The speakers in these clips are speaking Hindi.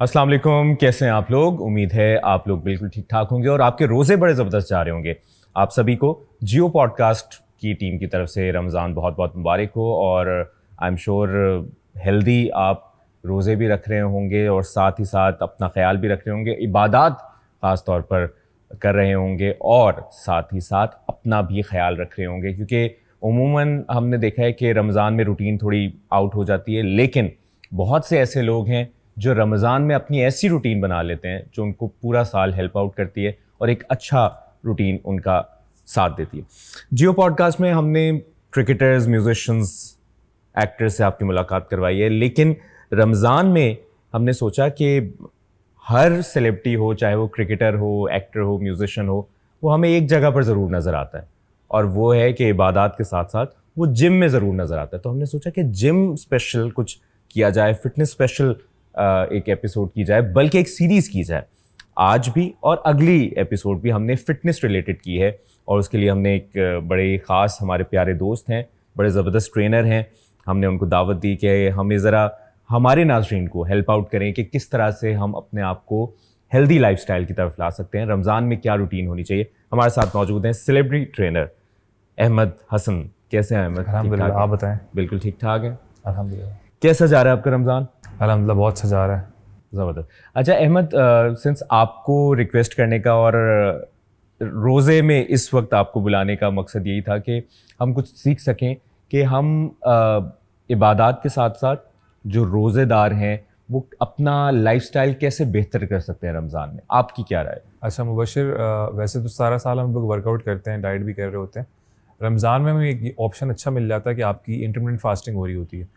अस्सलाम वालेकुम, कैसे हैं आप लोग। उम्मीद है आप लोग बिल्कुल ठीक ठाक होंगे और आपके रोज़े बड़े ज़बरदस्त जा रहे होंगे। आप सभी को जियो पॉडकास्ट की टीम की तरफ से रमज़ान बहुत बहुत मुबारक हो और आई एम श्योर हेल्दी आप रोज़े भी रख रहे होंगे और साथ ही साथ अपना ख्याल भी रख रहे होंगे, इबादत ख़ास तौर पर कर रहे होंगे और साथ ही साथ अपना भी ख्याल रख रहे होंगे, क्योंकि उमूमन हमने देखा है कि रमज़ान में रूटीन थोड़ी आउट हो जाती है, लेकिन बहुत से ऐसे लोग हैं जो रमज़ान में अपनी ऐसी रूटीन बना लेते हैं जो उनको पूरा साल हेल्प आउट करती है और एक अच्छा रूटीन उनका साथ देती है। जियो पॉडकास्ट में हमने क्रिकेटर्स, म्यूजिशियंस, एक्टर्स से आपकी मुलाकात करवाई है, लेकिन रमज़ान में हमने सोचा कि हर सेलिब्रिटी हो, चाहे वो क्रिकेटर हो, एक्टर हो, म्यूजिशियन हो, वो हमें एक जगह पर ज़रूर नज़र आता है और वो है कि इबादत के साथ साथ वो जिम में ज़रूर नज़र आता है। तो हमने सोचा कि जिम स्पेशल कुछ किया जाए, फिटनेस स्पेशल एक एपिसोड की जाए, बल्कि एक सीरीज़ की जाए। आज भी और अगली एपिसोड भी हमने फिटनेस रिलेटेड की है और उसके लिए हमने एक बड़े ख़ास हमारे प्यारे दोस्त हैं, बड़े ज़बरदस्त ट्रेनर हैं। हमने उनको दावत दी कि हमें ज़रा हमारे नाज़रीन को हेल्प आउट करें कि किस तरह से हम अपने आप को हेल्दी लाइफस्टाइल की तरफ ला सकते हैं, रमज़ान में क्या रूटीन होनी चाहिए। हमारे साथ मौजूद हैं सेलिब्रिटी ट्रेनर अहमद हसन। कैसे हैं अहमद? अल्हम्दुलिल्लाह, आप बताएं। बिल्कुल ठीक ठाक है, अल्हम्दुलिल्लाह। कैसा जा रहा है आपका रमज़ान? अल्हम्दुलिल्लाह बहुत सजा रहा है। ज़बरदस्त। अच्छा अहमद, सिंस आपको रिक्वेस्ट करने का और रोज़े में इस वक्त आपको बुलाने का मकसद यही था कि हम कुछ सीख सकें कि हम इबादत के साथ साथ जो रोज़ेदार हैं वो अपना लाइफस्टाइल कैसे बेहतर कर सकते हैं रमज़ान में। आपकी क्या राय? अच्छा मुबशिर, वैसे तो सारा साल हम लोग वर्कआउट करते हैं, डाइट भी कर रहे होते हैं। रमज़ान में हमें एक ऑप्शन अच्छा मिल जाता है कि आपकी इंटरमिटेंट फास्टिंग हो रही होती है।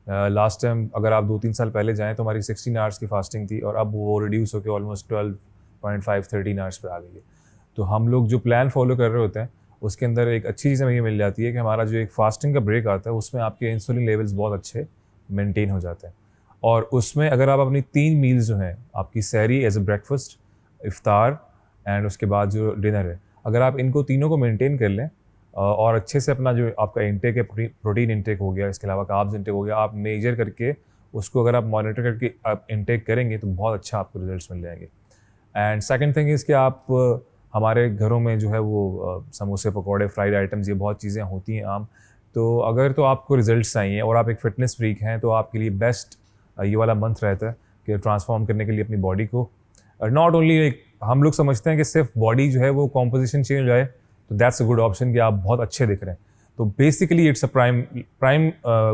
लास्ट टाइम अगर आप 2-3 साल पहले जाएँ तो हमारी 16 आवर्स की फास्टिंग थी और अब वो रिड्यूस होकर ऑलमोस्ट 12.5-13 आवर्स पे आ गई है। तो हम लोग जो प्लान फॉलो कर रहे होते हैं उसके अंदर एक अच्छी चीज़ हमें ये मिल जाती है कि हमारा जो एक फास्टिंग का ब्रेक आता है उसमें आपके इंसुलिन लेवल्स बहुत अच्छे मेंटेन हो जाते हैं। और उसमें अगर आप अपनी 3 मील्स जो हैं, आपकी सहरी एज ए ब्रेकफास्ट, इफ्तार एंड उसके बाद जो डिनर है, अगर आप इनको तीनों को मेंटेन कर लें और अच्छे से अपना जो आपका इंटेक है, प्रोटीन इंटेक हो गया, इसके अलावा कार्ब्स इंटेक हो गया, आप मेजर करके उसको अगर आप मॉनिटर करके आप इंटेक करेंगे तो बहुत अच्छा आपको रिजल्ट्स मिल जाएंगे। एंड सेकंड थिंग इज़ कि आप हमारे घरों में जो है वो समोसे, पकौड़े, फ्राइड आइटम्स, ये बहुत चीज़ें होती हैं आम। तो अगर तो आपको रिजल्ट्स चाहिए और आप एक फ़िटनेस फ्रीक हैं तो आपके लिए बेस्ट ये वाला मंथ रहता है कि ट्रांसफॉर्म करने के लिए अपनी बॉडी को। नॉट ओनली एक हम लोग समझते हैं कि सिर्फ बॉडी जो है वो कॉम्पोजिशन चेंज हो जाए तो दैट्स अ गुड ऑप्शन कि आप बहुत अच्छे दिख रहे हैं। तो basically it's a prime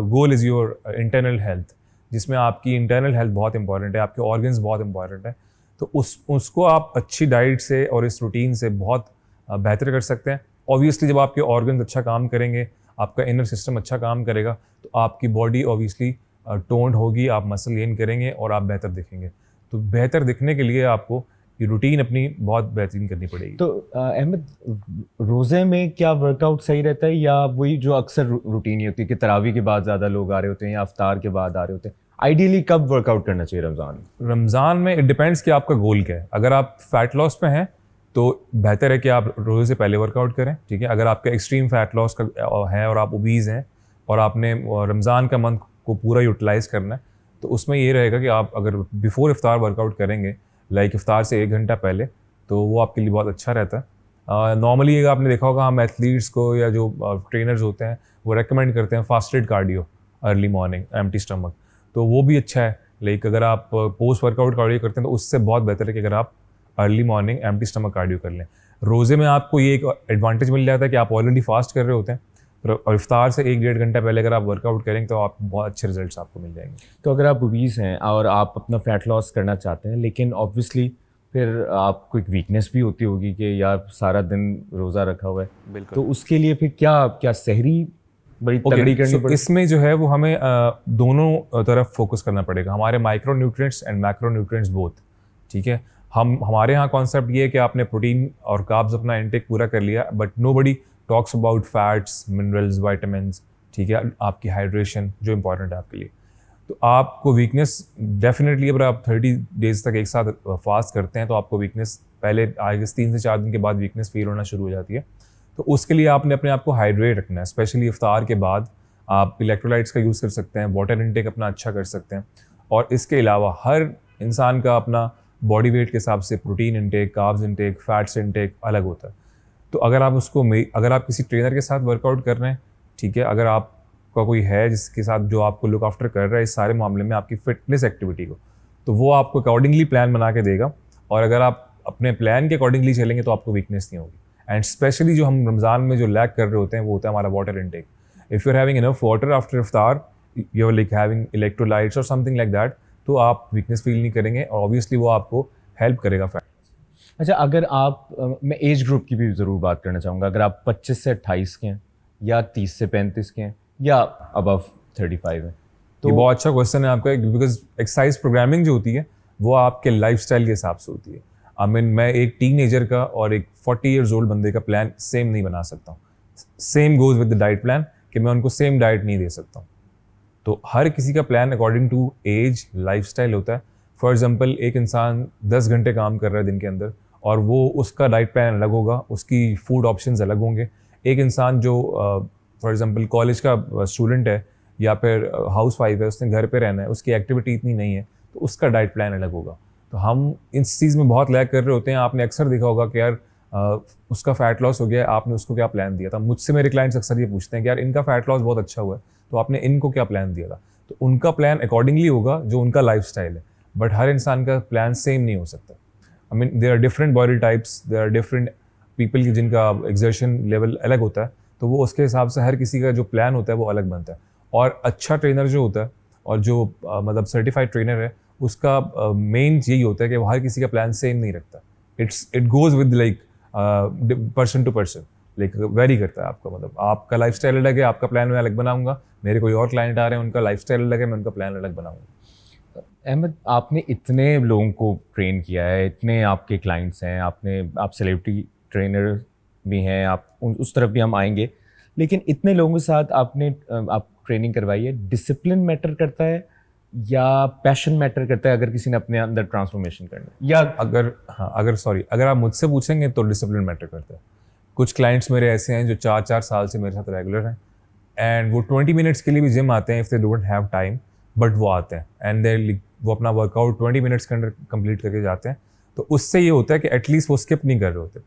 goal is your internal health, जिसमें आपकी इंटरनल हेल्थ बहुत इंपॉर्टेंट है, आपके ऑर्गन्स बहुत इंपॉर्टेंट है। तो उसको आप अच्छी डाइट से और इस रूटीन से बहुत बेहतर कर सकते हैं। ऑब्वियसली जब आपके ऑर्गन्स अच्छा काम करेंगे, आपका इनर सिस्टम अच्छा काम करेगा तो आपकी बॉडी ऑब्वियसली टोन्ड होगी, आप मसल गेन करेंगे और आप बेहतर दिखेंगे। तो बेहतर दिखने के लिए आपको ये रूटीन अपनी बहुत बेहतरीन करनी पड़ेगी। तो अहमद, रोज़े में क्या वर्कआउट सही रहता है या वही जो अक्सर रूटीन ही होती है कि तरावी के बाद ज़्यादा लोग आ रहे होते हैं या अफ्तार के बाद आ रहे होते हैं? आइडियली कब वर्कआउट करना चाहिए रमज़ान में? रमज़ान में इट डिपेंड्स कि आपका गोल क्या है। अगर आप फैट लॉस पे हैं तो बेहतर है कि आप रोज़े से पहले वर्कआउट करें, ठीक है। अगर आपका एक्सट्रीम फैट लॉस का है और आप ओबीज़ हैं और आपने रमज़ान का मंथ को पूरा यूटिलाइज़ करना है तो उसमें ये रहेगा कि आप अगर बिफोर इफ्तार वर्कआउट करेंगे, लाइक इफ्तार से 1 घंटा पहले, तो वो आपके लिए बहुत अच्छा रहता है। नॉर्मली आपने देखा होगा हम एथलीट्स को या जो ट्रेनर्स होते हैं वो रेकमेंड करते हैं fasted cardio early morning empty stomach, तो वो भी अच्छा है। लाइक अगर आप पोस्ट वर्कआउट कार्डियो करते हैं तो उससे बहुत बेहतर है कि अगर आप early morning empty stomach cardio कर लें। रोज़े में आपको ये एक एडवांटेज मिल जाता है कि आप ऑलरेडी फास्ट कर रहे होते हैं और इफ्तार से 1-1.5 घंटा पहले अगर आप वर्कआउट करेंगे तो आप बहुत अच्छे रिजल्ट्स आपको मिल जाएंगे। तो अगर आप ओबीज़ हैं और आप अपना फैट लॉस करना चाहते हैं, लेकिन ऑब्वियसली फिर आपको एक वीकनेस भी होती होगी कि यार सारा दिन रोज़ा रखा हुआ है, बिल्कुल। तो उसके लिए फिर क्या सहरी बड़ी तगड़ी करनी पड़ेगी? इसमें जो है वो हमें दोनों तरफ फोकस करना पड़ेगा, हमारे micro nutrients and macro nutrients both, ठीक है। हमारे यहाँ कॉन्सेप्ट ये है कि आपने प्रोटीन और कार्ब्स अपना इंटेक पूरा कर लिया, but nobody talks about fats, minerals, vitamins, ठीक है, आपकी हाइड्रेशन जो इंपॉर्टेंट है आपके लिए। तो आपको वीकनेस डेफिनेटली, अगर आप 30 डेज तक एक साथ फास्ट करते हैं तो आपको वीकनेस पहले आगे 3 से 4 दिन के बाद वीकनेस फील होना शुरू हो जाती है। तो उसके लिए आपने अपने आप को हाइड्रेट रखना है, स्पेशली इफ्तार के बाद आप इलेक्ट्रोलाइट्स का यूज़ कर सकते हैं, वाटर इनटेक अपना अच्छा कर सकते हैं। और इसके अलावा हर इंसान का अपना बॉडी वेट के हिसाब से protein intake, carbs intake, fats intake अलग होता है। तो अगर आप किसी ट्रेनर के साथ वर्कआउट कर रहे हैं, ठीक है, अगर आपका कोई है जिसके साथ जो आपको लुक आफ्टर कर रहा है इस सारे मामले में आपकी फिटनेस एक्टिविटी को, तो वो आपको अकॉर्डिंगली प्लान बना के देगा। और अगर आप अपने प्लान के अकॉर्डिंगली चलेंगे तो आपको वीकनेस नहीं होगी। एंड स्पेशली जो हम रमज़ान में जो लैक कर रहे होते हैं वो होता है हमारा water intake. If you are having enough water after इफ्तार, you are like having electrolytes और समथिंग लाइक दैट, तो आप वीकनेस फील नहीं करेंगे और ऑब्वियसली वो आपको हेल्प करेगा। अच्छा, अगर आप मैं एज ग्रुप की भी ज़रूर बात करना चाहूँगा। अगर आप 25 से 28 के हैं या 30 से 35 के हैं या अबव 35 हैं, तो ये बहुत अच्छा क्वेश्चन है आपका, बिकॉज एक्सरसाइज प्रोग्रामिंग जो होती है वो आपके लाइफस्टाइल के हिसाब से होती है। आई मीन मैं एक टीनेजर का और एक 40 इयर्स ओल्ड बंदे का प्लान सेम नहीं बना सकता हूँ। Same goes with the diet plan कि मैं उनको सेम डाइट नहीं दे सकता हूँ। तो हर किसी का plan according to age, lifestyle होता है। फॉर एग्जांपल एक इंसान 10 घंटे काम कर रहा है दिन के अंदर और वो उसका डाइट प्लान अलग होगा, उसकी फूड ऑप्शंस अलग होंगे। एक इंसान जो फॉर एग्जांपल कॉलेज का स्टूडेंट है या फिर हाउस वाइफ है, उसने घर पे रहना है, उसकी एक्टिविटी इतनी नहीं है, तो उसका डाइट प्लान अलग होगा। तो हम इस चीज़ में बहुत लैग कर रहे होते हैं। आपने अक्सर देखा होगा कि यार उसका फैट लॉस हो गया है, आपने उसको क्या प्लान दिया था। मुझसे मेरे क्लाइंट्स अक्सर ये पूछते हैं कि यार इनका फैट लॉस बहुत अच्छा हुआ है, तो आपने इनको क्या प्लान दिया था। तो उनका प्लान अकॉर्डिंगली होगा जो उनका लाइफस्टाइल है, बट हर इंसान का प्लान सेम नहीं हो सकता। I mean there are different body types, there are different people की जिनका एक्सर्शन लेवल अलग होता है, तो वो उसके हिसाब से हर किसी का जो प्लान होता है वो अलग बनता है। और अच्छा ट्रेनर जो होता है और जो मतलब सर्टिफाइड ट्रेनर है, उसका मेन यही होता है कि वो हर किसी का प्लान सेम नहीं रखता। It goes with like person to person, like vary करता है आपका, मतलब आपका लाइफस्टाइल अलग है, आपका प्लान मैं अलग बनाऊंगा। मेरे कोई और क्लाइंट आ रहे हैं, उनका लाइफस्टाइल अलग है, मैं उनका प्लान अलग बनाऊंगा। अहमद, आपने इतने लोगों को ट्रेन किया है, इतने आपके क्लाइंट्स हैं, आप सेलिब्रिटी ट्रेनर भी हैं, उस तरफ भी हम आएंगे, लेकिन इतने लोगों के साथ आप ट्रेनिंग करवाई है। डिसिप्लिन मैटर करता है या पैशन मैटर करता है अगर किसी ने अपने अंदर ट्रांसफॉर्मेशन करना है? या अगर आप मुझसे पूछेंगे तो डिसिप्लिन मैटर करता है। कुछ क्लाइंट्स मेरे ऐसे हैं जो 4-4 साल से मेरे साथ रेगुलर हैं एंड वो 20 मिनट्स के लिए भी जिम आते हैं if they don't have time, but वो आते हैं एंड वो अपना वर्कआउट 20 मिनट्स के अंदर कंप्लीट करके जाते हैं। तो उससे ये होता है कि एटलीस्ट वो स्किप नहीं कर रहे होते।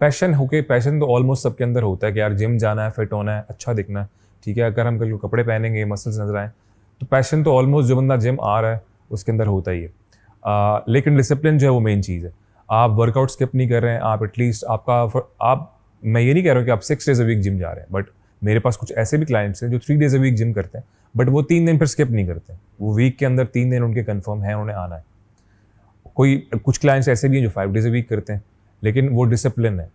पैशन तो ऑलमोस्ट सबके अंदर होता है कि यार जिम जाना है, फिट होना है, अच्छा दिखना है, ठीक है। अगर हम कल को कपड़े पहनेंगे, मसल्स नजर आए, तो पैशन तो ऑलमोस्ट जो बंदा जिम आ रहा है उसके अंदर होता ही है। लेकिन डिसिप्लिन जो है वो मेन चीज़ है। आप वर्कआउट स्किप नहीं कर रहे हैं, आप एटलीस्ट मैं ये नहीं कह रहा हूँ कि आप 6 डेज अ वीक जिम जा रहे हैं, बट मेरे पास कुछ ऐसे भी क्लाइंट्स हैं जो 3 डेज अ वीक जिम करते हैं, बट वो 3 दिन फिर स्किप नहीं करते। वो वीक के अंदर 3 दिन उनके कंफर्म है, उन्हें आना है। कुछ क्लाइंट्स ऐसे भी हैं जो 5 डेज अ वीक करते हैं, लेकिन वो डिसिप्लिन है।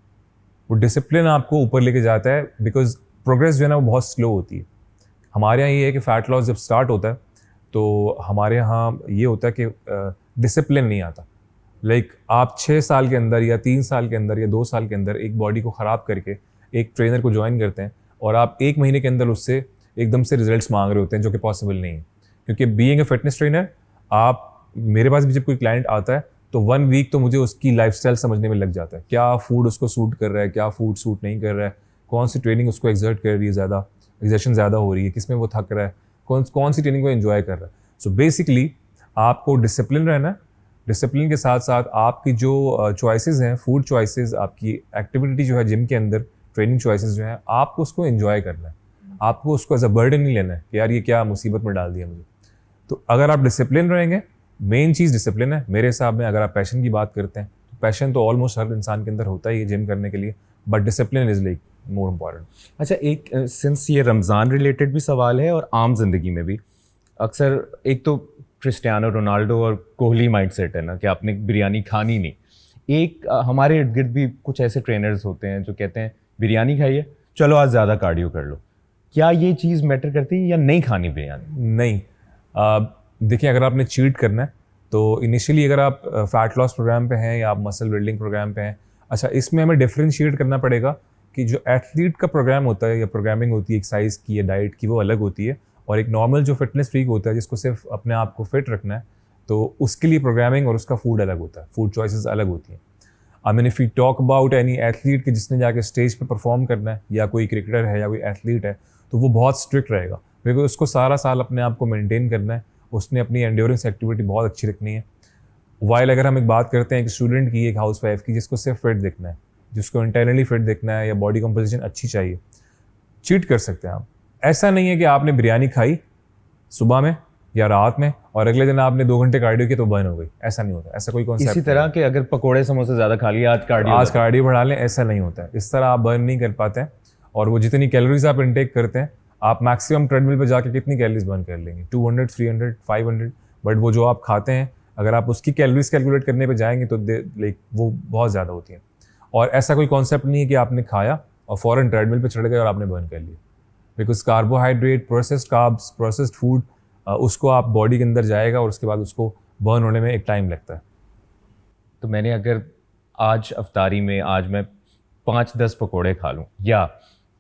वो डिसिप्लिन आपको ऊपर लेके जाता है, बिकॉज प्रोग्रेस जो है ना वो बहुत स्लो होती है। हमारे यहाँ ये है कि फ़ैट लॉस जब स्टार्ट होता है तो हमारे यहाँ ये होता है कि डिसिप्लिन नहीं आता। लाइक आप 6 साल के अंदर या 3 साल के अंदर या 2 साल के अंदर एक बॉडी को ख़राब करके एक ट्रेनर को ज्वाइन करते हैं और आप 1 महीने के अंदर उससे एकदम से रिजल्ट्स मांग रहे होते हैं, जो कि पॉसिबल नहीं है। क्योंकि बीइंग ए फिटनेस ट्रेनर, मेरे पास भी जब कोई क्लाइंट आता है तो 1 वीक तो मुझे उसकी लाइफस्टाइल समझने में लग जाता है। क्या फूड उसको सूट कर रहा है, क्या फूड सूट नहीं कर रहा है, कौन सी ट्रेनिंग उसको एक्सर्ट कर रही है, ज़्यादा एक्सर्शन ज़्यादा हो रही है, किस में वो थक रहा है, कौन सी ट्रेनिंग को एंजॉय कर रहा है। सो बेसिकली आपको डिसिप्लिन रहना है। डिसिप्लिन के साथ साथ आपकी जो चॉइसेस हैं, फूड चॉइसेस, आपकी एक्टिविटी जो है जिम के अंदर, ट्रेनिंग चॉइसेस जो हैं, आपको उसको एंजॉय करना है। आपको उसको एज अ बर्डन नहीं लेना है कि यार ये क्या मुसीबत में डाल दिया मुझे। तो अगर आप डिसिप्लिन रहेंगे, मेन चीज़ डिसिप्लिन है मेरे हिसाब में। अगर आप पैशन की बात करते हैं तो पैशन तो ऑलमोस्ट हर इंसान के अंदर होता ही है जिम करने के लिए, but discipline is like more important. अच्छा, एक सिंस ये रमज़ान रिलेटेड भी सवाल है और आम जिंदगी में भी अक्सर एक तो क्रिस्टियानो रोनाल्डो और कोहली माइंडसेट है ना कि आपने बिरयानी खानी नहीं। एक हमारे इर्द गिर्द भी कुछ ऐसे ट्रेनर्स होते हैं जो कहते हैं बिरयानी खाइए, चलो आज ज़्यादा कार्डियो कर लो। क्या ये चीज़ मैटर करती है या नहीं खानी बिरयानी? नहीं, देखिए अगर आपने चीट करना है तो इनिशियली अगर आप फैट लॉस प्रोग्राम पे हैं या आप मसल बिल्डिंग प्रोग्राम पे हैं, अच्छा इसमें हमें डिफ्रेंशिएट करना पड़ेगा कि जो एथलीट का प्रोग्राम होता है या प्रोग्रामिंग होती है एक्सरसाइज की या डाइट की, वो अलग होती है। और एक नॉर्मल जो फिटनेस फ्रीक होता है जिसको सिर्फ अपने आप को फिट रखना है, तो उसके लिए प्रोग्रामिंग और उसका फूड अलग होता है, फूड चॉइसेस अलग होती हैं। I mean if you talk about any athlete कि जिसने जाके स्टेज पे परफॉर्म करना है, या कोई क्रिकेटर है या कोई एथलीट है, तो वो बहुत स्ट्रिक्ट रहेगा, बिकॉज उसको सारा साल अपने आप को मेंटेन करना है, उसने अपनी एंड्योरेंस एक्टिविटी बहुत अच्छी रखनी है। वाइल अगर हम एक बात करते हैं एक स्टूडेंट की, एक हाउस वाइफ की, जिसको सिर्फ फिट दिखना है, जिसको इंटरनली फिट दिखना है या बॉडी कंपोजिशन अच्छी चाहिए, चीट कर सकते हैं आप। ऐसा नहीं है कि आपने बिरयानी खाई सुबह में या रात में और अगले दिन आपने 2 घंटे कार्डियो किया तो बर्न हो गई, ऐसा नहीं होता। ऐसा कोई कॉन्सेप्ट इसी तरह के अगर पकोड़े समोसे ज़्यादा खा लिए आज कार्डियो आज कार्डियो बढ़ा लें, ऐसा नहीं होता है। इस तरह आप बर्न नहीं कर पाते हैं। और वो जितनी कैलोरीज आप इनटेक करते हैं, आप मैक्सिमम ट्रेडमिल पे जाके कितनी कैलोरीज बर्न कर लेंगे, 200, 300, 500। बट वो जो आप खाते हैं, अगर आप उसकी कैलोरीज कैलकुलेट करने पे जाएंगे तो लाइक वो बहुत ज़्यादा होती हैं। और ऐसा कोई कॉन्सेप्ट नहीं है कि आपने खाया और फ़ौरन ट्रेडमिल पे चढ़ गए और आपने बर्न कर लिया। Because carbohydrate, processed carbs, processed food, उसको आप बॉडी के अंदर जाएगा और उसके बाद उसको बर्न होने में एक टाइम लगता है। तो मैंने अगर आज अफ्तारी में आज मैं 5-10 पकोड़े खा लूँ या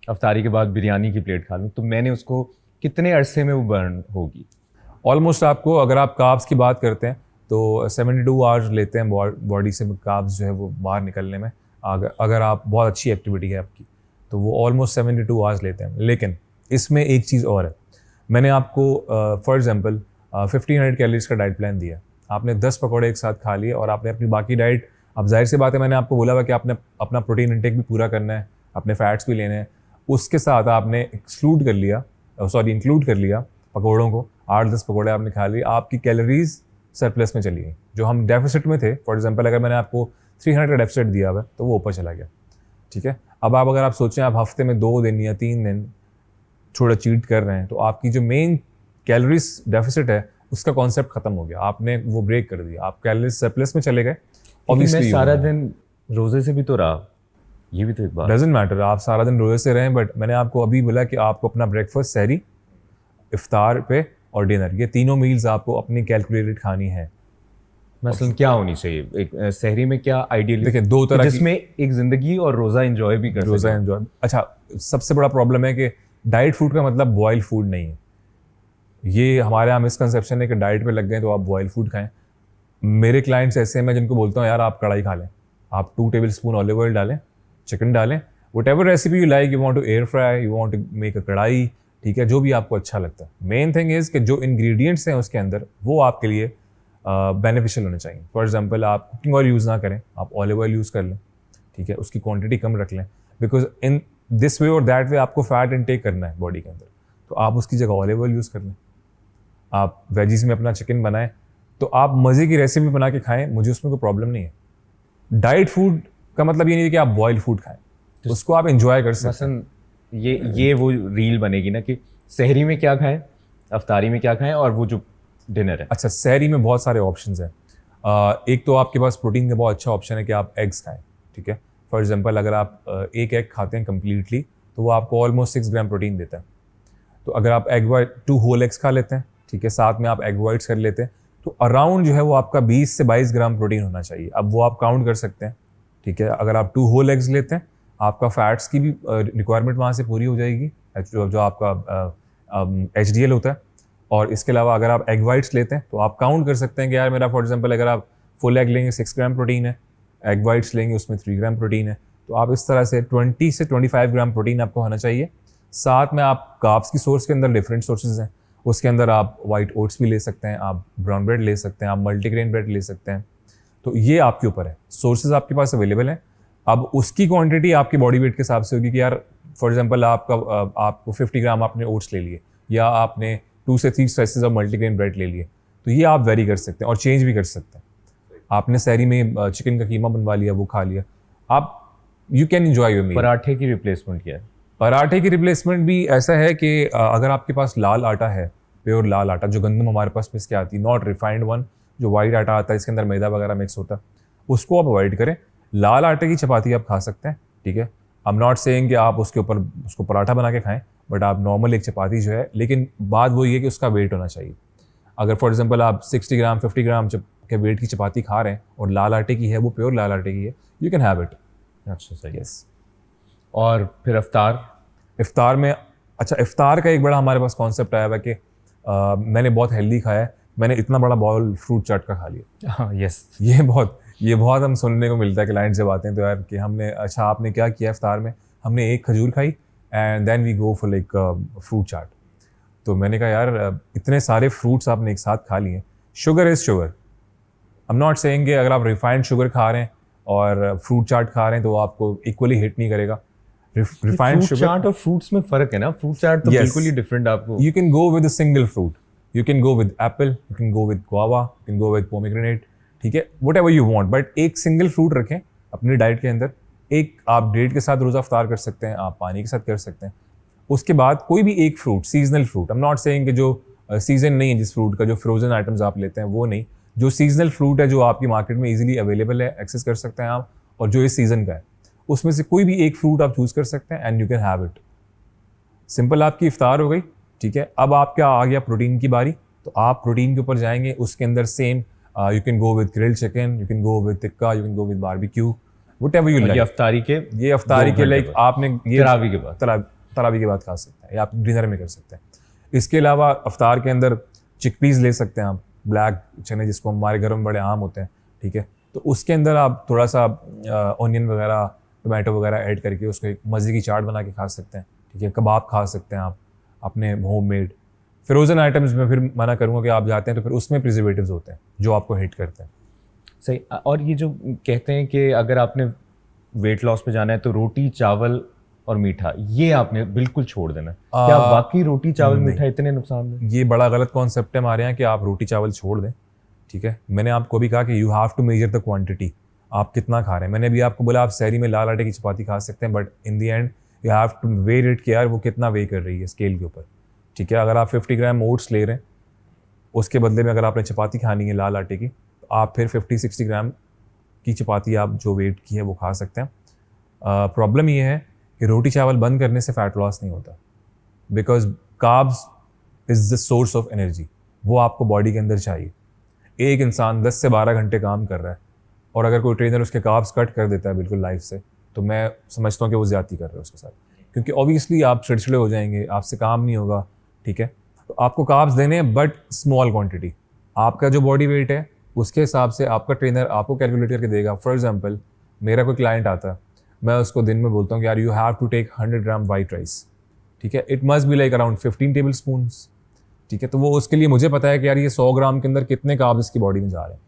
अफ्तारी के बाद बिरयानी की प्लेट खा लूँ, तो मैंने उसको कितने अरसे में वो बर्न होगी? ऑलमोस्ट आपको, अगर आप कार्ब्स की बात करते हैं तो 72 आवर्स लेते हैं बॉडी से कार्ब्स जो है वो बाहर निकलने में। अगर आप बहुत अच्छी एक्टिविटी है आपकी तो वो ऑलमोस्ट 72 आवर्स लेते हैं। लेकिन इसमें एक चीज़ और है, मैंने आपको फॉर एग्जांपल 1500 कैलोरीज का डाइट प्लान दिया, आपने 10 पकौड़े एक साथ खा लिए और आपने अपनी बाकी डाइट, अब जाहिर सी बात है मैंने आपको बोला हुआ कि आपने अपना प्रोटीन इंटेक भी पूरा करना है, अपने फैट्स भी लेने हैं, उसके साथ आपने इंक्लूड कर लिया पकौड़ों को, 8-10 पकौड़े आपने खा लिए, आपकी कैलोरीज सरप्लस में चली गई। जो हम डेफिसिट में थे, फॉर एग्जांपल अगर मैंने आपको 300 का डेफिसिट दिया हुआ है तो वो ऊपर चला गया, ठीक है। अब अगर आप सोचें आप हफ्ते में 2 दिन या 3 दिन थोड़ा चीट कर रहे हैं तो आपकी जो मेन कैलोरीज डेफिसिट है उसका कॉन्सेप्ट खत्म हो गया, आपने वो ब्रेक कर दिया, आप कैलोरीज सरप्लस में चले गए। ऑब्वियसली मैं सारा दिन रोजे से भी तो रहा, ये भी तो एक बात। डजंट मैटर आप सारा दिन रोजे से रहें, बट मैंने आपको अभी बोला कि आपको अपना ब्रेकफास्ट, सहरी, इफ्तार पे और डिनर, ये तीनों मील्स आपको अपनी कैलकुलेटेड खानी है। मसलन क्या होनी चाहिए एक सहरी में, क्या आइडियली? देखिए 2 तरह की, जिसमें एक जिंदगी और रोजा एंजॉय भी कर रोजा एंजॉय। अच्छा, सबसे बड़ा प्रॉब्लम है कि डाइट फूड का मतलब बॉयल फूड नहीं है। ये हमारे यहाँ मिसकंसेप्शन है कि डाइट पे लग गए तो आप बॉयल फूड खाएं। मेरे क्लाइंट्स ऐसे हैं मैं जिनको बोलता हूँ यार आप कढ़ाई खा लें, आप 2 टेबलस्पून ऑलिव ऑयल डालें, चिकन डालें, what recipe you like, you want to air fry, you want to make a kadhai, ठीक है, जो भी आपको अच्छा लगता है। मेन थिंग इज़ कि जो इंग्रेडिएंट्स हैं उसके अंदर वो आपके लिए बेनिफिशियल होने चाहिए। फॉर एग्जांपल आप कुकिंग ऑयल यूज़ ना करें, आप ऑलिव ऑयल यूज़ कर लें, ठीक है, उसकी क्वांटिटी कम रख लें, बिकॉज इन दिस वे और दैट वे आपको फैट इनटेक करना है बॉडी के अंदर, तो आप उसकी जगह ऑलिव ऑयल यूज़ कर लें। आप वेजीज में अपना चिकन बनाएं तो आप मज़े की रेसिपी बना के खाएं, मुझे उसमें कोई प्रॉब्लम नहीं है। डाइट फूड का मतलब ये नहीं है कि आप बॉयल फूड खाएं, उसको आप इंजॉय कर सकते हैं। ये वो रील बनेगी ना कि सहरी में क्या खाएं, अफ्तारी में क्या खाएं और वो जो डिनर है। अच्छा, सहरी में बहुत सारे ऑप्शंस हैं। एक तो आपके पास प्रोटीन का बहुत अच्छा ऑप्शन है कि आप एग्स खाएं, ठीक है। फॉर एग्जांपल अगर आप एक एग खाते हैं कम्प्लीटली तो वो आपको ऑलमोस्ट 6 ग्राम प्रोटीन देता है। तो अगर आप एग वाइट 2 होल एग्स खा लेते हैं, ठीक है, साथ में आप एग वाइट्स कर लेते हैं, तो अराउंड जो है वो आपका 20 से 22 ग्राम प्रोटीन होना चाहिए। अब वो आप काउंट कर सकते हैं, ठीक है। अगर आप 2 होल एग्स लेते हैं, आपका फैट्स की भी रिक्वायरमेंट वहाँ से पूरी हो जाएगी, जो आपका HDL होता है। और इसके अलावा अगर आप एग वाइट्स लेते हैं तो आप काउंट कर सकते हैं कि यार मेरा फॉर एग्जांपल अगर आप फुल एग लेंगे 6 ग्राम प्रोटीन है, एग वाइट्स लेंगे उसमें 3 ग्राम प्रोटीन है, तो आप इस तरह से 20 से 25 ग्राम प्रोटीन आपको होना चाहिए। साथ में आप कार्ब्स की सोर्स के अंदर डिफरेंट सोर्सेज हैं, उसके अंदर आप वाइट ओट्स भी ले सकते हैं, आप ब्राउन ब्रेड ले सकते हैं, आप मल्टीग्रेन ब्रेड ले सकते हैं। तो ये आपके ऊपर है, सोर्सेज आपके पास अवेलेबल हैं। अब उसकी क्वांटिटी आपकी बॉडी वेट के हिसाब से होगी कि यार फॉर एग्जांपल आपको 50 ग्राम आपने ओट्स ले लिए या आपने 2 से 3 स्लाइसेस ऑफ मल्टीग्रेन ब्रेड ले लिए, तो ये आप वेरी कर सकते हैं और चेंज भी कर सकते हैं। आपने सहरी में चिकन का कीमा बनवा लिया, वो खा लिया, आप you can enjoy your meal. पराठे की रिप्लेसमेंट क्या है? पराठे की रिप्लेसमेंट भी ऐसा है कि अगर आपके पास लाल आटा है, प्योर लाल आटा, जो गंदम हमारे पास पिस के आती है, नॉट रिफाइंड वन, जो वाइट आटा आता है इसके अंदर मैदा वगैरह मिक्स होता है, उसको आप अवॉइड करें। लाल आटे की चपाती आप खा सकते हैं, ठीक है। आई एम नॉट सेइंग कि आप उसके ऊपर उसको पराठा बना के खाएं, बट आप नॉर्मल एक चपाती जो है, लेकिन बात वो ये है कि उसका वेट होना चाहिए। अगर फॉर एग्जांपल आप 60 ग्राम 50 ग्राम के वेट की चपाती खा रहे हैं और लाल आटे की है, वो प्योर लाल आटे की है, यू कैन हैव इट। अच्छा, सही। यस। और फिर इफ्तार में, अच्छा, इफ्तार का एक बड़ा हमारे पास कॉन्सेप्ट आया हुआ कि मैंने बहुत हेल्दी खाया है, मैंने इतना बड़ा बाउल फ्रूट चाट का खा लिया। हाँ, यस, ये बहुत हम सुनने को मिलता है कि क्लाइंट जब आते हैं तो यार कि हमने, अच्छा आपने क्या किया इफ्तार में, हमने एक खजूर खाई and then we go for like fruit chaat. तो मैंने कहा यार इतने सारे फ्रूट्स आपने एक साथ खा लिए, sugar is sugar, I am not saying कि अगर आप रिफाइंड शुगर खा रहे हैं और फ्रूट चाट खा रहे हैं तो वो आपको इक्वली हिट नहीं करेगा। रिफाइंड फ्रूट शुगर चाट और फ्रूट्स में फर्क है ना, फ्रूट चाट तो Yes. बिल्कुल ही डिफरेंट आपको। you can go with a single fruit, you can go with apple, you can go with guava, you can go with pomegranate, ठीक है, whatever you want, but एक सिंगल फ्रूट रखें अपनी डाइट के अंदर। एक आप ब्रेड के साथ रोज़ा अफ्तार कर सकते हैं, आप पानी के साथ कर सकते हैं। उसके बाद कोई भी एक fruit, seasonal fruit, I am not saying कि जो सीजन नहीं है जिस फ्रूट का, जो फ्रोजन आइटम्स आप लेते हैं वो नहीं, जो सीजनल फ्रूट है जो आपकी मार्केट में इजीली अवेलेबल है, एक्सेस कर सकते हैं आप, और जो इस सीजन का है उसमें से कोई भी एक फ्रूट आप चूज़ कर सकते हैं and you can have it. Simple, आपकी इफ्तार हो गई, ठीक है। अब आपका आ गया प्रोटीन की बारी, तो आप प्रोटीन के ऊपर जाएंगे। उसके अंदर same you can go with grilled chicken, you can go with tikka, you can go with barbecue, whatever you ये लाइक। अफ्तारी के ये अफ्तारी के लाइक आपने ये तरावी के बाद तरावी के बाद खा सकते हैं, या आप डिनर में कर सकते हैं। इसके अलावा अफ्तार के अंदर चिकपीस ले सकते हैं आप, ब्लैक चने जिसको हमारे घर में बड़े आम होते हैं, ठीक है। तो उसके अंदर आप थोड़ा सा ऑनियन वगैरह, टोमेटो वगैरह ऐड करके उसको एक मज़े की चाट बना के खा सकते हैं, ठीक है। कबाब खा सकते हैं आप अपने होममेड। फ्रोज़न आइटम्स में फिर मना करूँगा कि आप जाते हैं तो फिर उसमें प्रिजर्वेटिव्स होते हैं जो आपको हिट करते हैं। सही। और ये जो कहते हैं कि अगर आपने वेट लॉस पे जाना है तो रोटी चावल और मीठा ये आपने बिल्कुल छोड़ देना है, क्या बाकी रोटी चावल मीठा इतने नुकसान है? ये बड़ा गलत कॉन्सेप्ट है हमारे यहाँ कि आप रोटी चावल छोड़ दें, ठीक है। मैंने आपको भी कहा कि you have to measure the quantity, आप कितना खा रहे हैं। मैंने भी आपको बोला आप सहरी में लाल आटे की चपाती खा सकते हैं, but in the end you have to weight it कि यार वो कितना वे कर रही है स्केल के ऊपर, ठीक है। अगर आप 50 ग्राम ओट्स ले रहे हैं, उसके बदले में अगर आपने चपाती खानी है लाल आटे की, तो आप फिर 50-60 ग्राम की चपाती आप जो वेट की है वो खा सकते हैं। प्रॉब्लम ये है कि रोटी चावल बंद करने से फैट लॉस नहीं होता, because carbs is the source of energy, वो आपको बॉडी के अंदर चाहिए। एक इंसान 10 से 12 घंटे काम कर रहा है और अगर कोई ट्रेनर उसके कार्ब्स कट कर देता है बिल्कुल लाइफ से, तो मैं समझता हूँ कि वो ज़्यादती कर रहा है उसके साथ, क्योंकि ऑब्वियसली आप चिड़चिड़े हो जाएंगे, आपसे काम नहीं होगा, ठीक है। तो आपको कार्ब्स देने हैं बट स्मॉल क्वांटिटी। आपका जो बॉडी वेट है उसके हिसाब से आपका ट्रेनर आपको कैलकुलेट करके देगा। फॉर एग्जांपल, मेरा कोई क्लाइंट आता है, मैं उसको दिन में बोलता हूँ कि यार you have to take 100 gram white rice, ठीक है। It must be like around 15 tablespoons, ठीक है। तो वो उसके लिए मुझे पता है कि यार ये 100 ग्राम के अंदर कितने कार्ब्स इसकी बॉडी में जा रहे हैं,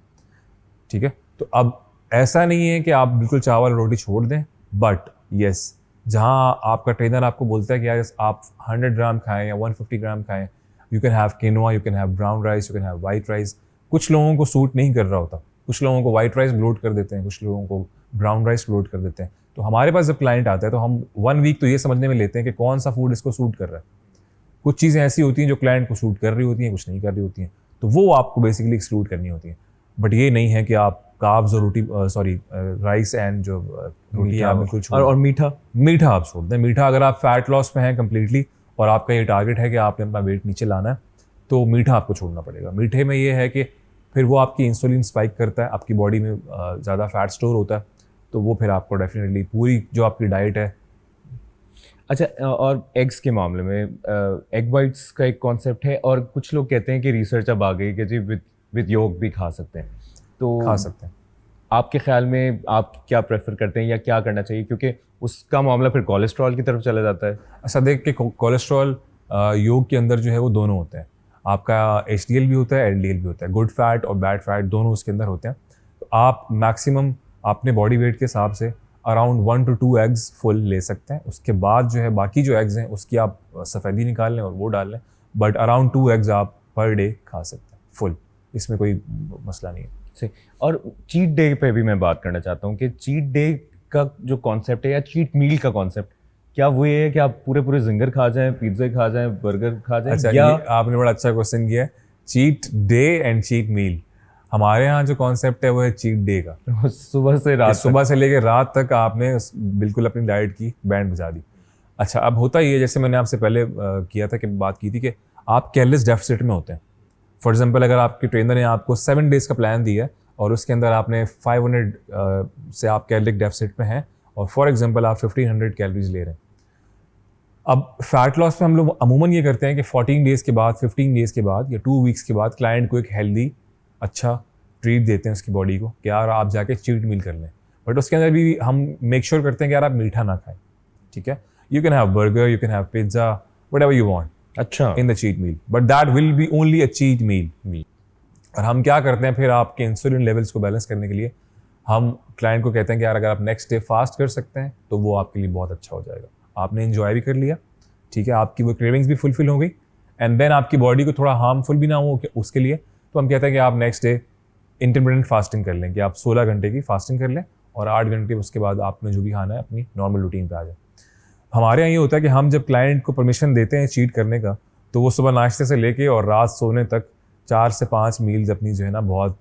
ठीक है। तो अब ऐसा नहीं है कि आप बिल्कुल चावल रोटी छोड़ दें, बट येस, जहाँ आपका ट्रेनर आपको बोलता है कि यार आप 100 ग्राम खाएं या 150 ग्राम खाएं, you can have quinoa, you can have brown rice, you can have white rice. कुछ लोगों को सूट नहीं कर रहा होता, कुछ लोगों को वाइट राइस ब्लोट कर देते हैं, कुछ लोगों को ब्राउन राइस ब्लोट कर देते हैं। तो हमारे पास जब क्लाइंट आता है तो हम 1 वीक तो ये समझने में लेते हैं कि कौन सा फूड इसको सूट कर रहा है। कुछ चीज़ें ऐसी होती हैं जो क्लाइंट को सूट कर रही होती हैं, कुछ नहीं कर रही होती हैं, तो वो आपको बेसिकली एक्सक्लूड करनी होती है। बट ये नहीं है कि आप कार्ब्स और रोटी राइस एंड जो रोटी है आप बिल्कुल छोड़ और मीठा आप छोड़ दें। मीठा अगर आप फैट लॉस में हैं कम्प्लीटली और आपका ये टारगेट है कि आपने अपना वेट नीचे लाना है, तो मीठा आपको छोड़ना पड़ेगा। मीठे में ये है कि फिर वो आपकी इंसुलिन स्पाइक करता है, आपकी बॉडी में ज़्यादा फैट स्टोर होता है, तो वो फिर आपको डेफिनेटली पूरी जो आपकी डाइट है। अच्छा, और एग्स के मामले में एग वाइट्स का एक कॉन्सेप्ट है और कुछ लोग कहते हैं कि रिसर्च अब आ गई कि जी विद योग भी खा सकते हैं, तो खा सकते हैं। आपके ख्याल में आप क्या प्रेफर करते हैं या क्या करना चाहिए, क्योंकि उसका मामला फिर कोलेस्ट्रॉल की तरफ चला जाता है। ऐसा देख के कोलेस्ट्रॉल योग के अंदर जो है वो दोनों होते हैं, आपका HDL भी होता है, LDL भी होता है, गुड फैट और बैड फैट दोनों उसके अंदर होते हैं। तो आप मैक्सिमम अपने बॉडी वेट के हिसाब से अराउंड 1 to 2 एग्स फुल ले सकते हैं। उसके बाद जो है बाकी जो एग्स हैं उसकी आप सफ़ेदी निकाल लें और वो डाल लें, बट अराउंड 2 एग्स आप पर डे खा सकते हैं फुल, इसमें कोई मसला नहीं है। सही। और चीट डे पे भी मैं बात करना चाहता हूँ कि चीट डे का जो कॉन्सेप्ट है या चीट मील का कॉन्सेप्ट, क्या वो ये है कि आप पूरे जिंगर खा जाएं, पिज्ज़ा खा जाएं, बर्गर खा जाएं? अच्छा, या आपने बड़ा अच्छा क्वेश्चन किया है। Cheat day and cheat meal, हमारे यहाँ जो कॉन्सेप्ट है वो है चीट डे का। सुबह से रात सुबह से लेकर रात तक आपने बिल्कुल अपनी डाइट की बैंड बजा दी। अच्छा, अब होता ही है, जैसे मैंने आपसे पहले किया था कि बात की थी कि आप कैलोरीज डेफिसिट में होते हैं। फॉर एग्जांपल, अगर आपके ट्रेनर ने आपको 7 डेज़ का प्लान दिया और उसके अंदर आपने 500 से आप कैलोरिक डेफिसिट में हैं और फॉर एग्जांपल आप 1500 कैलोरीज ले रहे हैं। अब फैट लॉस में हम लोग अमूमन ये करते हैं कि 14 डेज़ के बाद, 15 डेज़ के बाद या 2 वीक्स के बाद क्लाइंट को एक हेल्दी अच्छा ट्रीट देते हैं उसकी बॉडी को कि यार आप जाके चीट मील कर लें। बट उसके अंदर भी हम मेक श्योर करते हैं कि यार आप मीठा ना खाएं, ठीक है। You can have burger, you can have pizza, whatever you want अच्छा in the cheat meal, but that will be only a cheat meal. और हम क्या करते हैं फिर आपके इंसुलिन लेवल्स को बैलेंस करने के लिए हम क्लाइंट को कहते हैं कि यार अगर आप नेक्स्ट डे फास्ट कर सकते हैं तो वो आपके लिए बहुत अच्छा हो जाएगा। आपने इन्जॉय भी कर लिया, ठीक है, आपकी वो क्रेविंग्स भी फुलफिल हो गई, एंड देन आपकी बॉडी को थोड़ा हार्मफुल भी ना हो उसके लिए, तो हम कहते हैं कि आप नेक्स्ट डे इंटरमिटेंट फास्टिंग कर लें, कि आप 16 घंटे की फास्टिंग कर लें और 8 घंटे उसके बाद आपने जो भी खाना है अपनी नॉर्मल रूटीन पे आ जाए। हमारे यहाँ ये होता है कि हम जब क्लाइंट को परमिशन देते हैं चीट करने का, तो वो सुबह नाश्ते से लेके और रात सोने तक 4 से 5 मील्स अपनी जो है ना बहुत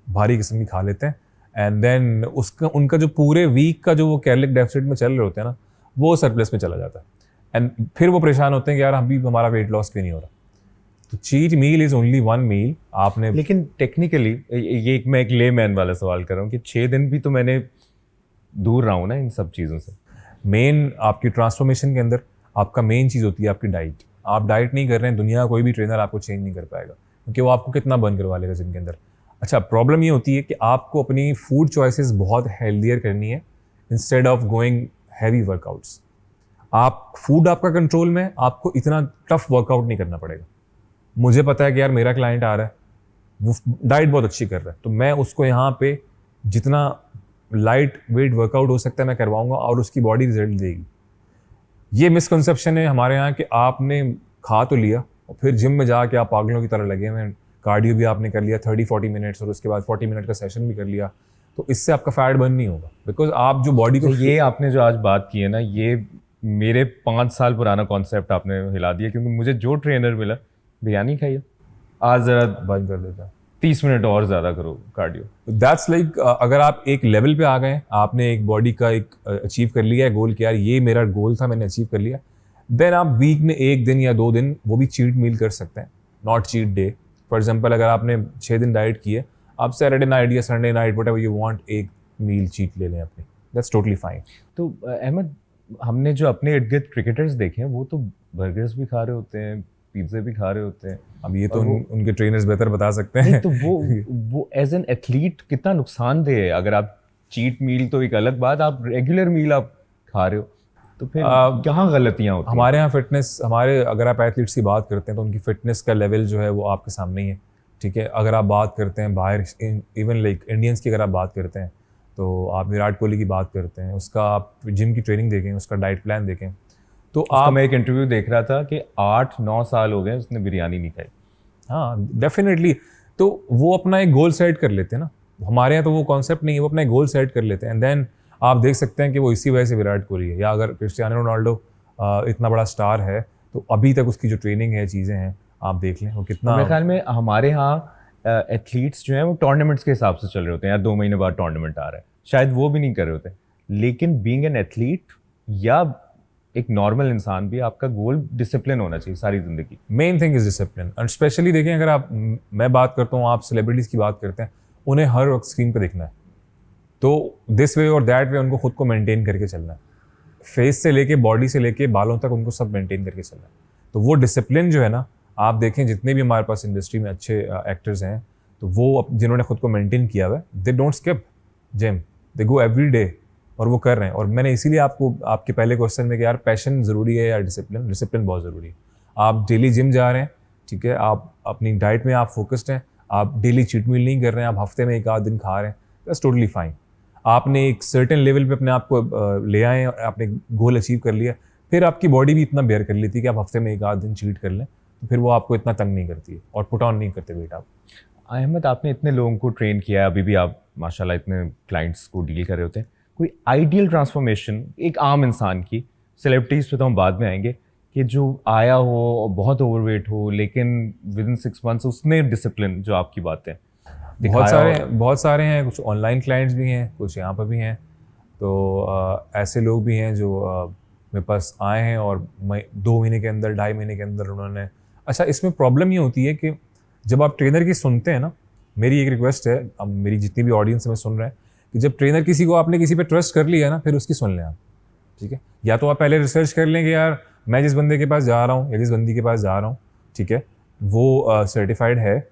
भारी किस्म की खा लेते हैं, एंड देन उसका उनका जो पूरे वीक का जो वो कैलोरिक डेफिसिट में चल रहे होते हैं ना, वो सरप्लस में चला जाता है, एंड फिर वो परेशान होते हैं कि यार अभी हमारा वेट लॉस क्यों नहीं हो रहा। तो चीट मील इज ओनली 1 मील आपने। लेकिन टेक्निकली ये मैं एक लेमैन वाला सवाल कर रहा हूँ कि 6 दिन भी तो मैंने दूर रहा हूँ ना इन सब चीज़ों से। मेन आपकी ट्रांसफॉर्मेशन के अंदर आपका मेन चीज़ होती है आपकी डाइट। आप डाइट नहीं कर रहे हैं, दुनिया का कोई भी ट्रेनर आपको चेंज नहीं कर पाएगा, क्योंकि वो आपको कितना बर्न करवा लेगा जिम के अंदर। अच्छा, प्रॉब्लम ये होती है कि आपको अपनी फूड चॉइसेस बहुत हेल्दियर करनी है instead of going heavy workouts. आप फूड आपका कंट्रोल में, आपको इतना टफ वर्कआउट नहीं करना पड़ेगा। मुझे पता है कि यार मेरा क्लाइंट आ रहा है, वो डाइट बहुत अच्छी कर रहा है, तो मैं उसको यहाँ पे जितना लाइट वेट वर्कआउट हो सकता है मैं करवाऊंगा और उसकी बॉडी रिजल्ट देगी। ये मिसकंसेप्शन है हमारे यहाँ कि आपने खा तो लिया और फिर जिम में जाके आप पागलों की तरह लगे हुए हैं, कार्डियो भी आपने कर लिया 30-40 मिनट्स और उसके बाद 40 मिनट का सेशन भी कर लिया, तो इससे आपका फैट बर्न नहीं होगा, बिकॉज आप जो बॉडी को ये आपने जो आज बात की है ना, ये मेरे 5 साल पुराना कॉन्सेप्ट आपने हिला दिया, क्योंकि मुझे जो ट्रेनर मिला, बिरयानी खाइए, आज ज़रा बंद कर देता है, 30 मिनट और ज़्यादा करो कार्डियो। दैट्स लाइक अगर आप एक लेवल पे आ गए, आपने एक बॉडी का एक अचीव कर लिया है गोल, कि यार ये मेरा गोल था, मैंने अचीव कर लिया, देन आप वीक में 1 दिन या 2 दिन वो भी चीट मील कर सकते हैं, not cheat day. For example अगर आपने 6 दिन डाइट की है, आप सैटरडे नाइट या Sunday night whatever you want एक मील चीट ले लें अपनी, दैट्स टोटली फाइन। तो अहमद, हमने जो अपने इर्द गिर्द क्रिकेटर्स देखे हैं, वो तो बर्गर्स भी खा रहे होते हैं, पिज्जे भी खा रहे होते हैं। अब ये तो उनके ट्रेनर्स बेहतर बता सकते हैं। नहीं, तो वो एज एन एथलीट कितना नुकसानदेह है। अगर आप चीट मील तो एक अलग बात, आप रेगुलर मील आप खा रहे हो, तो फिर कहाँ गलतियाँ होती हैं? हमारे यहाँ फिटनेस, अगर आप एथलीट्स की बात करते हैं तो उनकी फिटनेस का लेवल जो है वो आपके सामने ही है, ठीक है। अगर आप बात करते हैं बाहर, इवन लाइक इंडियंस की अगर आप बात करते हैं, तो आप विराट कोहली की बात करते हैं, उसका आप जिम की ट्रेनिंग देखें, उसका डाइट प्लान देखें, तो आप, मैं एक इंटरव्यू देख रहा था कि 8-9 साल हो गए उसने बिरयानी नहीं खाई। हाँ डेफिनेटली, तो वो अपना एक गोल सेट कर लेते हैं ना। हमारे यहाँ तो वो कॉन्सेप्ट नहीं है, वो अपना एक गोल सेट कर लेते हैं, एंड देन आप देख सकते हैं कि वो इसी वजह से विराट कोहली है। या अगर क्रिस्टियानो रोनाल्डो इतना बड़ा स्टार है, तो अभी तक उसकी जो ट्रेनिंग है, चीज़ें हैं, आप देख लें वो कितना। मेरे ख्याल में हमारे यहाँ एथलीट्स जो हैं वो टूर्नामेंट्स के हिसाब से चल रहे होते हैं, यार 2 महीने बाद टूर्नामेंट आ रहा है, शायद वो भी नहीं कर रहे होते। लेकिन बीइंग एन एथलीट या एक नॉर्मल इंसान भी, आपका गोल डिसिप्लिन होना चाहिए सारी जिंदगी। Main thing is discipline. And specially देखें, अगर आप, मैं बात करता हूँ, आप सेलिब्रिटीज़ की बात करते हैं, उन्हें हर वक्त स्क्रीन पे दिखना है, तो दिस वे और दैट वे उनको खुद को मेंटेन करके चलना है। फेस से लेके, बॉडी से लेके, बालों तक उनको सब मेंटेन करके चलना है। तो वो डिसिप्लिन जो है ना, आप देखें जितने भी हमारे पास इंडस्ट्री में अच्छे एक्टर्स हैं, तो वो जिन्होंने खुद को मेंटेन किया हुआ है, they don't skip gym, they go every day, और वो कर रहे हैं। और मैंने इसीलिए आपको आपके पहले क्वेश्चन में कि यार पैशन ज़रूरी है या डिसिप्लिन, डिसिप्लिन बहुत ज़रूरी है। आप डेली जिम जा रहे हैं, ठीक है, आप अपनी डाइट में आप फोकस्ड हैं, आप डेली चीट मील नहीं कर रहे हैं, आप हफ्ते में 1 आध दिन खा रहे हैं, दैट्स टोटली फाइन। आपने एक सर्टेन लेवल पे अपने आप को ले आए और आपने गोल अचीव कर लिया, फिर आपकी बॉडी भी इतना बेयर कर लेती है कि आप हफ्ते में 1 आध दिन चीट कर लें, तो फिर वो आपको इतना तंग नहीं करती है और पुट ऑन नहीं करते वेट आप। अहमद, आपने इतने लोगों को ट्रेन किया है, अभी भी आप माशाल्लाह इतने क्लाइंट्स को डील कर रहे होते हैं, कोई आइडियल ट्रांसफॉर्मेशन एक आम इंसान की, सेलिब्रिटीज़ पे तो हम बाद में आएंगे, कि जो आया हो बहुत ओवरवेट हो, लेकिन विद इन 6 मंथ्स उसने डिसिप्लिन जो आपकी बातें बहुत सारे हैं, कुछ ऑनलाइन क्लाइंट्स भी हैं, कुछ यहाँ पर भी हैं। तो ऐसे लोग भी हैं जो मेरे पास आए हैं और 2 महीने के अंदर, 2.5 महीने के अंदर उन्होंने। अच्छा, इसमें प्रॉब्लम ये होती है कि जब आप ट्रेनर की सुनते हैं ना, मेरी एक रिक्वेस्ट है, अब मेरी जितनी भी ऑडियंस में सुन रहे हैं, कि जब ट्रेनर किसी को, आपने किसी पे ट्रस्ट कर लिया ना, फिर उसकी सुन लें आप, ठीक है। या तो आप पहले रिसर्च कर लें कि यार मैं जिस बंदे के पास जा रहा हूँ या जिस बंदी के पास जा रहा हूँ, ठीक है, वो सर्टिफाइड है,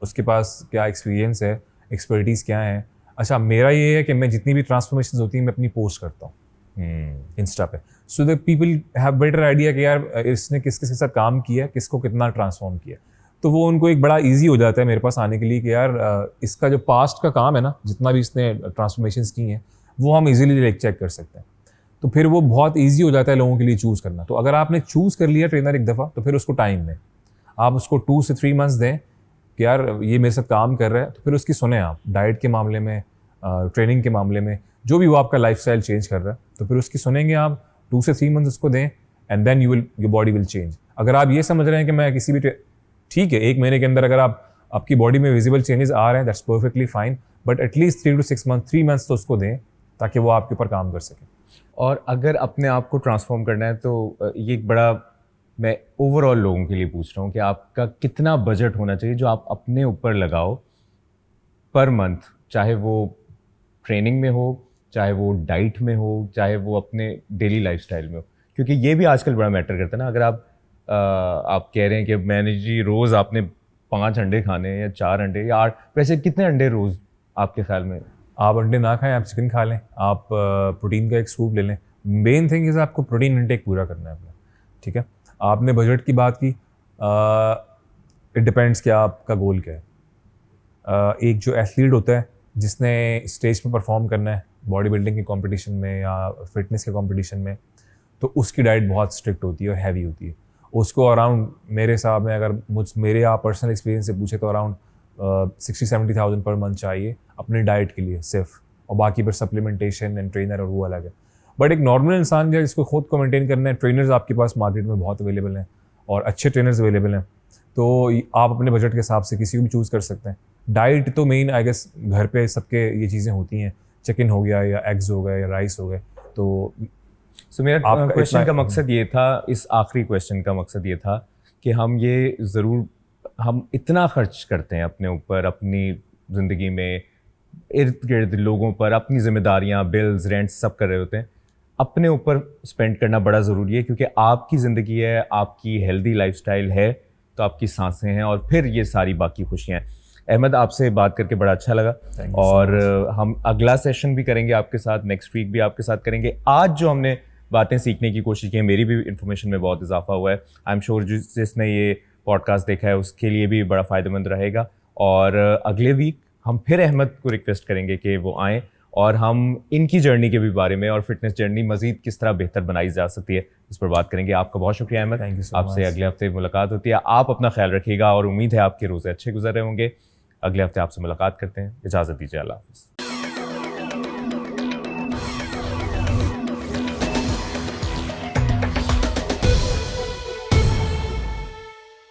उसके पास क्या एक्सपीरियंस है, एक्सपर्टीज़ क्या है। अच्छा, मेरा ये है कि मैं जितनी भी ट्रांसफॉर्मेशन होती हैं मैं अपनी पोस्ट करता हूँ इंस्टा पे, so that people have better idea कि यार इसने किस किस के साथ काम किया, किसको कितना ट्रांसफॉर्म किया। तो वो उनको एक बड़ा ईजी हो जाता है मेरे पास आने के लिए कि यार इसका जो पास्ट का काम है ना, जितना भी इसने ट्रांसफॉर्मेशंस की हैं, वो हम इजीली चेक कर सकते हैं। तो फिर वो बहुत ईजी हो जाता है लोगों के लिए चूज़ करना। तो अगर आपने चूज़ कर लिया ट्रेनर एक दफ़ा, तो फिर उसको टाइम दें, आप उसको 2 से 3 मंथ्स दें कि यार ये मेरे साथ काम कर रहा है, तो फिर उसकी सुने आप डाइट के मामले में, ट्रेनिंग के मामले में, जो भी वो आपका लाइफस्टाइल चेंज कर रहा है, तो फिर उसकी सुनेंगे आप, 2 से 3 मंथ्स उसको दें, and then your body will change. अगर आप ये समझ रहे हैं कि मैं किसी भी ठीक है 1 महीने के अंदर अगर आपकी बॉडी में विजिबल चेंजेस आ रहे हैं, that's perfectly fine, but at least 3 to 6 month, 3 months तो उसको दें ताकि वो आपके ऊपर काम कर सके। और अगर अपने आप को ट्रांसफॉर्म करना है तो ये एक बड़ा, मैं ओवरऑल लोगों के लिए पूछ रहा हूँ कि आपका कितना बजट होना चाहिए जो आप अपने ऊपर लगाओ पर मंथ, चाहे वो ट्रेनिंग में हो, चाहे वो डाइट में हो, चाहे वो अपने डेली लाइफस्टाइल में हो, क्योंकि ये भी आजकल बड़ा मैटर करता है ना। अगर आप कह रहे हैं कि मैंने जी रोज़ आपने 5 अंडे खाने हैं या 4 अंडे या 8, वैसे कितने अंडे रोज़ आपके ख्याल में? आप अंडे ना खाएं, आप चिकन खा लें, आप प्रोटीन का एक स्कूप ले लें। मेन थिंग इज़ आपको प्रोटीन इंटेक पूरा करना है अपना, ठीक है। आपने बजट की बात की, इट डिपेंड्स कि आपका गोल क्या है। एक जो एथलीट होता है जिसने स्टेज पे परफॉर्म करना है बॉडी बिल्डिंग के कंपटीशन में या फिटनेस के कंपटीशन में, तो उसकी डाइट बहुत स्ट्रिक्ट होती है और हैवी होती है। उसको अराउंड, मेरे हिसाब में अगर मेरे आप पर्सनल एक्सपीरियंस से पूछे तो अराउंड 60-70,000 पर मंथ चाहिए अपनी डाइट के लिए सिर्फ, और बाकी फिर सप्लीमेंटेशन एंड ट्रेनर और वो अलग है। बट एक नॉर्मल इंसान जो जिसको खुद को मेंटेन करना है, ट्रेनर्स आपके पास मार्केट में बहुत अवेलेबल हैं और अच्छे ट्रेनर्स अवेलेबल हैं, तो आप अपने बजट के हिसाब से किसी को भी चूज़ कर सकते हैं। डाइट तो मेन आई गेस घर पे सबके ये चीज़ें होती हैं, चिकन हो गया या एग्स हो गए या राइस हो गए। तो मेरा क्वेश्चन का मकसद ये था, इस आखिरी क्वेश्चन का मकसद ये था कि हम इतना खर्च करते हैं अपने ऊपर, अपनी ज़िंदगी में, इर्द गिर्द लोगों पर, अपनी जिम्मेदारियां, बिल्स, रेंट सब कर रहे होते हैं। अपने ऊपर स्पेंड करना बड़ा ज़रूरी है, क्योंकि आपकी ज़िंदगी है, आपकी हेल्दी लाइफस्टाइल है, तो आपकी सांसें हैं और फिर ये सारी बाकी खुशियाँ हैं। अहमद, आपसे बात करके बड़ा अच्छा लगा, और हम अगला सेशन भी करेंगे आपके साथ, नेक्स्ट वीक भी आपके साथ करेंगे। आज जो हमने बातें सीखने की कोशिश की है, मेरी भी इन्फॉर्मेशन में बहुत इजाफा हुआ है। आई एम श्योर जिसने ये पॉडकास्ट देखा है उसके लिए भी बड़ा फ़ायदेमंद रहेगा। और अगले वीक हम फिर अहमद को रिक्वेस्ट करेंगे कि वो आएँ और हम इनकी जर्नी के भी बारे में, और फिटनेस जर्नी मज़ीद किस तरह बेहतर बनाई जा सकती है, इस पर बात करेंगे। आपका बहुत शुक्रिया अहमद, थैंक यू सो आपसे अगले हफ्ते मुलाकात होती है। आप अपना ख्याल रखिएगा और उम्मीद है आपके रोज़े अच्छे गुजर रहे होंगे। अगले हफ्ते आपसे मुलाकात करते हैं, इजाज़त दीजिए, अल्लाह हाफ़िज़।